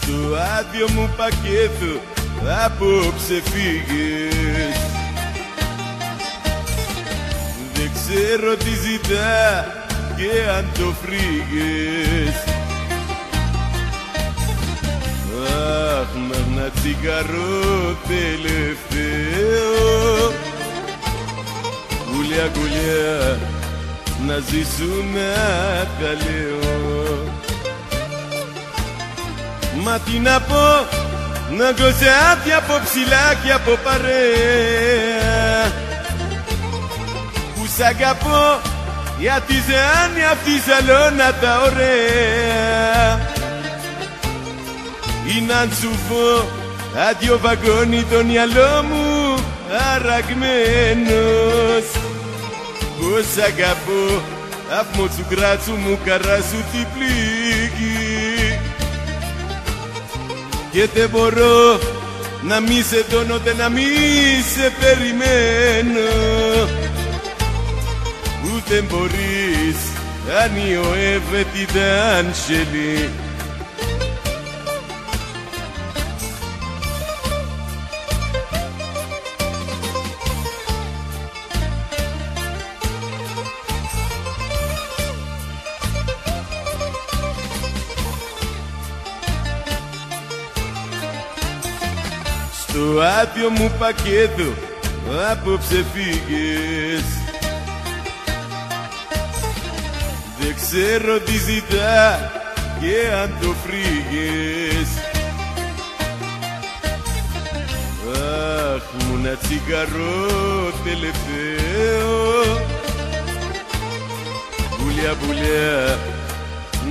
Στο άδειο μου πακέτο απόψε φύγες. Δεν ξέρω τι ζητά και αν το φρίγες. Αχ, με ένα τσιγαρό τελευταίο, γουλιά γουλιά να ζήσουμε τα λέω. Μα τι να πω, να γκοζάτι από ψηλά και από παρέα, που σ' αγαπώ γιατί ζεάνει αυτή η σαλόνα τα ωραία. Ή να σου πω άδειο βαγόνι το μυαλό μου αραγμένος. Πως σ' αγαπώ αφ' σου κράτσου μου καρά σου την πληγή. Και δεν μπορώ να μη σε τώνω, να μη σε περιμένω. Ούτε μπορείς ανιωεύε τη δάνσελη. Στο άδειο μου πακέτο απόψε φύγες. Δεν ξέρω τι ζητά και αν το φρίγες. Αχ, μου ένα τσιγαρό τελευταίο, πουλιά πουλιά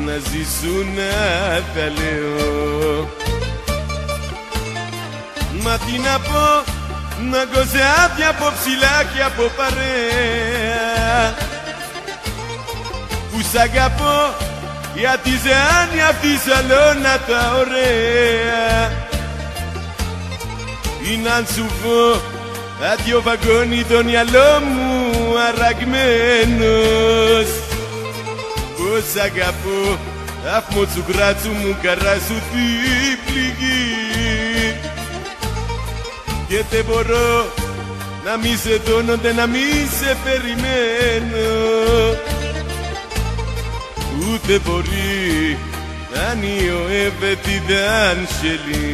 να ζήσουν να τα λέω. Μα τι να πω, να γκοζάτι από ψηλά και από παρέα, που σ' αγαπώ γιατί ζεάνει αυτή η σαλόνα τα ωραία. Ή να σου πω άδειο βαγόνι το μυαλό μου αραγμένος. Πως σ' αγαπώ αφ' σου κράτσου μου καρά σου την πληγή. Και δεν μπορώ να μη σε τώνω, να μη σε περιμένω. Ούτε μπορεί να νιωεύε τη δάνσελη.